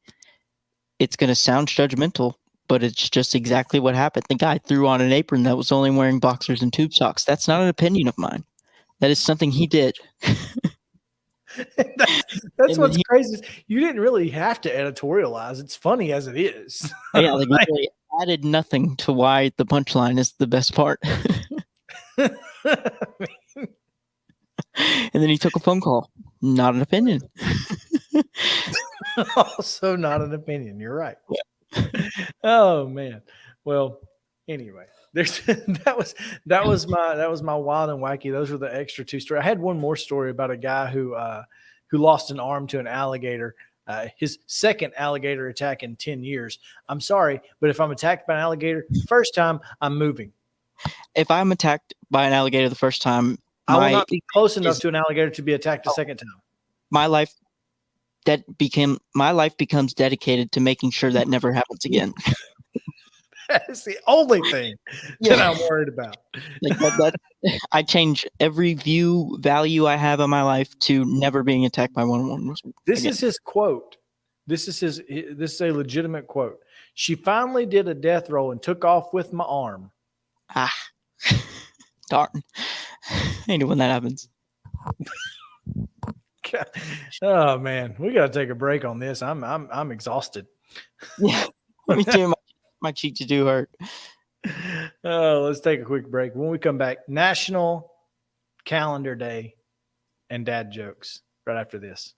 it's going to sound judgmental, but it's just exactly what happened. The guy threw on an apron that was only wearing boxers and tube socks. That's not an opinion of mine. That is something he did. That's what's crazy. You didn't really have to editorialize. It's funny as it is. Yeah, like really added nothing to why the punchline is the best part. And then he took a phone call. Not an opinion. Also not an opinion. You're right. Yeah. Oh man. Well, anyway, that was my wild and wacky. Those were the extra two stories. I had one more story about a guy who lost an arm to an alligator. His second alligator attack in 10 years. I'm sorry, but if I'm attacked by an alligator first time, I'm moving. If I'm attacked by an alligator the first time, I will not be close enough to an alligator to be attacked a second time. My life becomes dedicated to making sure that never happens again. That's the only thing that I'm worried about. Like I change every value I have in my life to never being attacked by one. This is his quote. This is a legitimate quote. She finally did a death roll and took off with my arm. Ah, darn. I hate it when that happens. God. Oh man, we got to take a break on this. I'm exhausted. Yeah, me too. My cheeks do hurt. Let's take a quick break. When we come back, National Calendar Day and dad jokes right after this.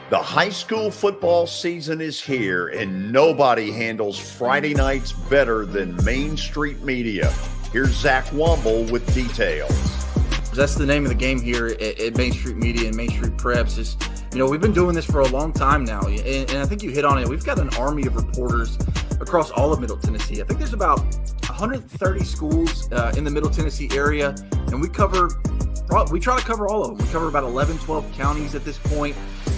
The high school football season is here, and nobody handles Friday nights better than Main Street Media. Here's Zach Womble with details. That's the name of the game here at Main Street Media and Main Street Preps. Is, we've been doing this for a long time now, and I think you hit on it. We've got an army of reporters across all of Middle Tennessee. I think there's about 130 schools in the Middle Tennessee area, and we cover we try to cover all of them. We cover about 11, 12 counties at this point.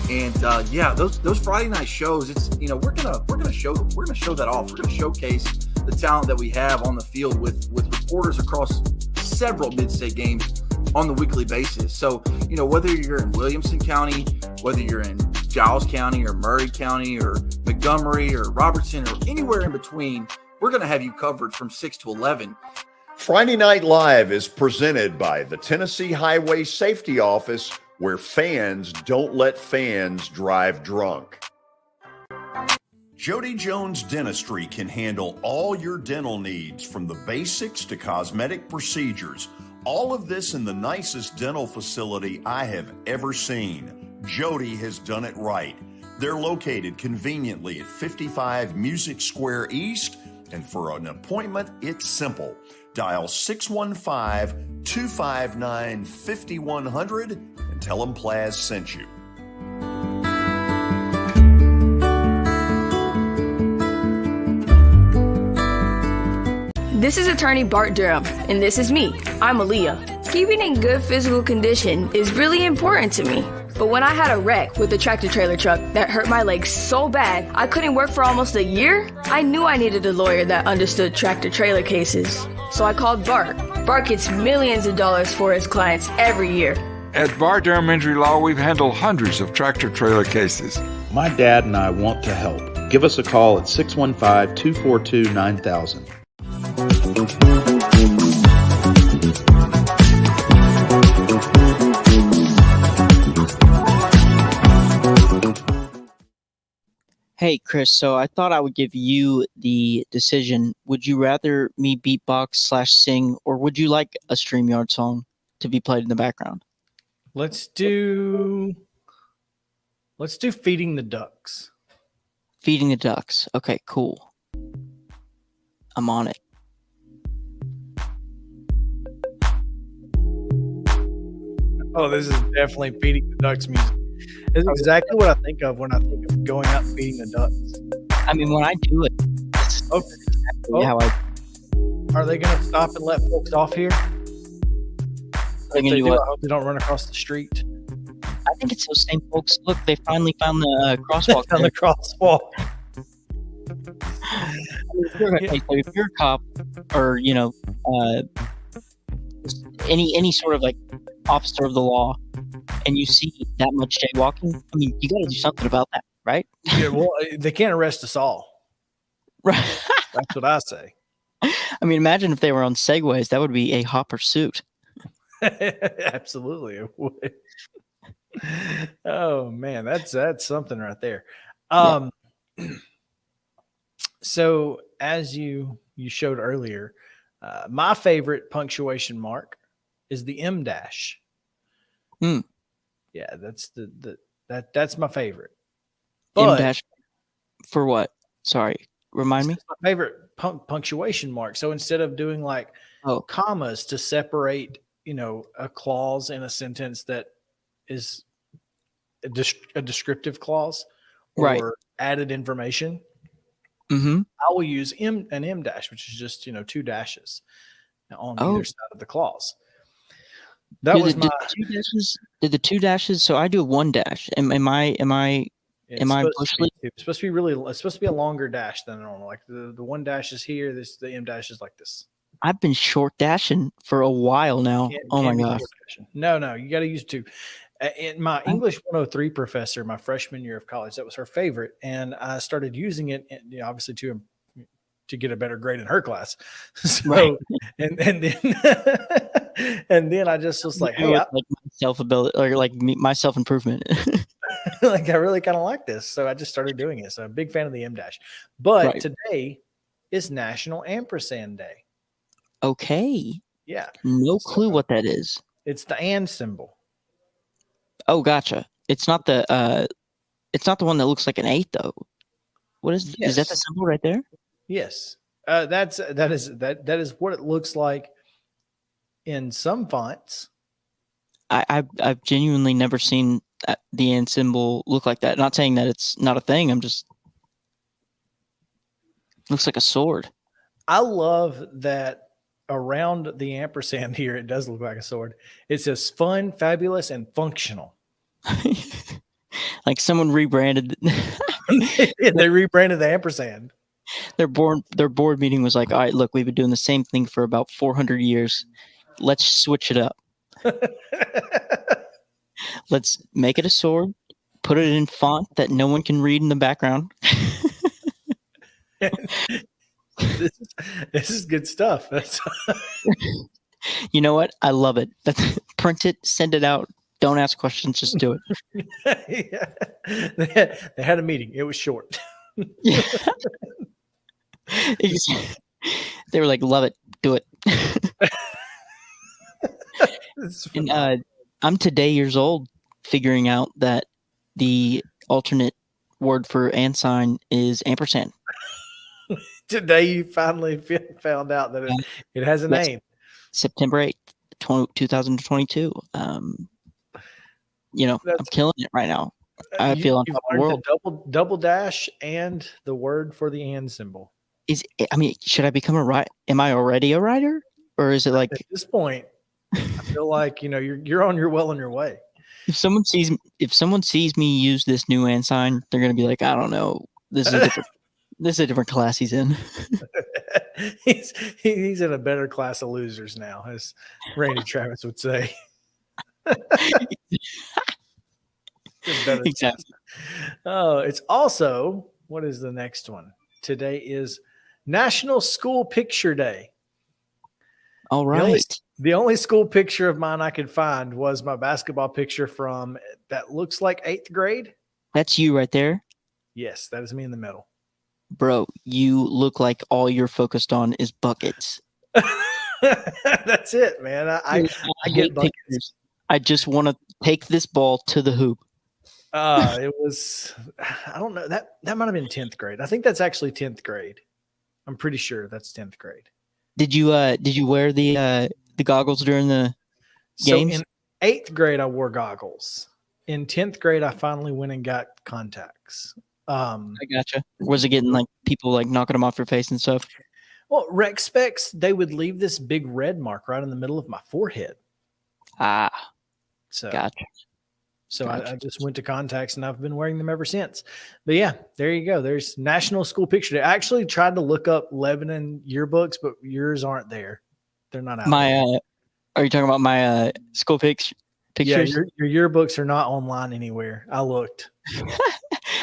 And those Friday night shows, it's, we're gonna show that off. We're gonna showcase the talent that we have on the field with reporters across several mid-state games on the weekly basis. So, whether you're in Williamson County, whether you're in Giles County or Murray County or Montgomery or Robertson or anywhere in between, we're going to have you covered from 6 to 11. Friday Night Live is presented by the Tennessee Highway Safety Office, where fans don't let fans drive drunk. Jody Jones Dentistry can handle all your dental needs, from the basics to cosmetic procedures. All of this in the nicest dental facility I have ever seen. Jody has done it right. They're located conveniently at 55 Music Square East, and for an appointment, it's simple. Dial 615-259-5100 and tell them Plaz sent you. This is attorney Bart Durham, and this is me. I'm Aaliyah. Keeping in good physical condition is really important to me. But when I had a wreck with a tractor trailer truck that hurt my legs so bad I couldn't work for almost a year, I knew I needed a lawyer that understood tractor trailer cases. So I called Bart. Bart gets millions of dollars for his clients every year. At Bart Durham Injury Law, we've handled hundreds of tractor trailer cases. My dad and I want to help. Give us a call at 615-242-9000. Hey, Chris, so I thought I would give you the decision. Would you rather me beatbox/sing, or would you like a StreamYard song to be played in the background? Let's do Feeding the Ducks. Feeding the Ducks. Okay, cool. I'm on it. Oh, this is definitely Feeding the Ducks music. It's exactly what I think of when I think of going out and feeding the ducks. I mean, when I do it, it's exactly how I... Are they going to stop and let folks off here? If they do, I hope they don't run across the street. I think it's those same folks. Look, they finally found the crosswalk. Found the crosswalk. If you're a cop, or any sort of like officer of the law, and you see that much jaywalking, I mean, you got to do something about that, right? Yeah, well, they can't arrest us all. Right. That's what I say. I mean, imagine if they were on Segways. That would be a hot pursuit. Absolutely, it would. Oh man, that's something right there. So as you showed earlier, my favorite punctuation mark is the M dash. Yeah, that's that's my favorite. M dash for what? Sorry, remind me. My favorite punctuation mark. So instead of doing like commas to separate, a clause in a sentence that is a descriptive clause or added information, I will use an M dash, which is just two dashes on either side of the clause. That was my did the two dashes. So I do one dash. Am I bush league? It's supposed to be a longer dash than normal. Like the one dash is here. The M dash is like this. I've been short dashing for a while now. Oh my gosh. No, you got to use two. In my English 103 professor, my freshman year of college, that was her favorite, and I started using it, obviously to get a better grade in her class. So, and then and then I just was like, hey, like my self-ability, or like my self-improvement. Like I really kind of like this, so I just started doing it. So I'm a big fan of the M dash. But today is National Ampersand Day. Okay. Yeah. No clue what that is. It's the and symbol. Oh, gotcha. It's not the one that looks like an 8 though. What is? Yes. Is that the symbol right there? Yes. That is what it looks like in some fonts. I've genuinely never seen the and symbol look like that. Not saying that it's not a thing. Looks like a sword. I love that. around the ampersand here, it does look like a sword. It says fun, fabulous, and functional. Like someone rebranded. They rebranded the ampersand. Their board meeting was like, all right, look, we've been doing the same thing for about 400 years. Let's switch it up. Let's make it a sword, put it in font that no one can read in the background. This is good stuff. You know what? I love it. Print it, send it out. Don't ask questions, just do it. Yeah. They had a meeting. It was short. Yeah. They were like, love it, do it. And I'm today years old figuring out that the alternate word for and sign is ampersand. Today you finally found out that it has a name. September 8th, 2022. You know, I'm killing it right now. I feel on top of the world. Double dash and the word for the and symbol. Should I become a writer? Am I already a writer? Or is it like at this point, I feel like you're on your way. If someone sees me use this new and sign, they're gonna be like, I don't know. This is a different class he's in. he's in a better class of losers now, as Randy Travis would say. Exactly. Oh, it's also, what is the next one? Today is National School Picture Day. All right. The only school picture of mine I could find was my basketball picture from that looks like 8th grade. That's you right there? Yes, that is me in the middle. Bro, you look like all you're focused on is buckets. That's it, man. I get buckets. Pictures. I just want to take this ball to the hoop. It was, I don't know. That might have been 10th grade. I think that's actually 10th grade. I'm pretty sure that's 10th grade. Did you wear the goggles during the games? So in 8th grade, I wore goggles. In 10th grade, I finally went and got contacts. I gotcha. Was it getting like people like knocking them off your face and stuff? Well, rec specs, they would leave this big red mark right in the middle of my forehead. So gotcha. So I just went to contacts and I've been wearing them ever since. But yeah, there you go. There's National School Picture Day. I actually tried to look up Lebanon yearbooks, but yours aren't there. They're not out there. Are you talking about my school pictures? Yeah, your yearbooks are not online anywhere. I looked.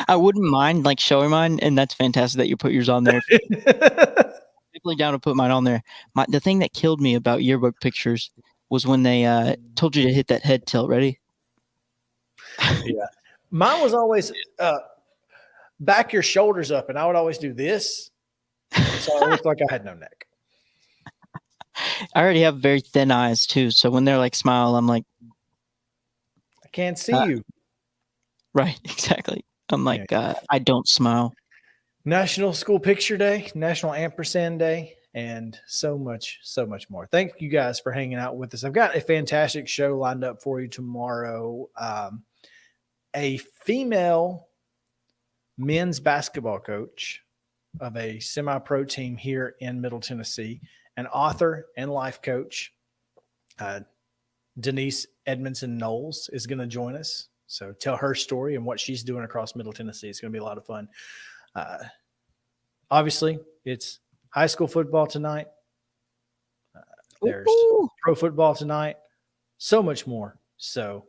I wouldn't mind like showing mine, and that's fantastic that you put yours on there. Definitely down to put mine on there. The thing that killed me about yearbook pictures was when they told you to hit that head tilt. Ready? Yeah, mine was always back your shoulders up, and I would always do this, so I looked like I had no neck. I already have very thin eyes too, so when they're like smile, I'm like, I can't see you. Right, exactly. I'm like, I don't smile. National School Picture Day, National Ampersand Day, and so much more. Thank you guys for hanging out with us. I've got a fantastic show lined up for you tomorrow. A female men's basketball coach of a semi-pro team here in Middle Tennessee, an author and life coach, Denise Edmondson Knowles, is going to join us. So tell her story and what she's doing across Middle Tennessee. It's going to be a lot of fun. Obviously, it's high school football tonight. There's pro football tonight. So much more. So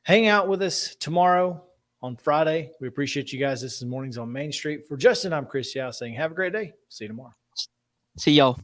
hang out with us tomorrow on Friday. We appreciate you guys. This is Mornings on Main Street. For Justin, I'm Chris Yao saying have a great day. See you tomorrow. See y'all.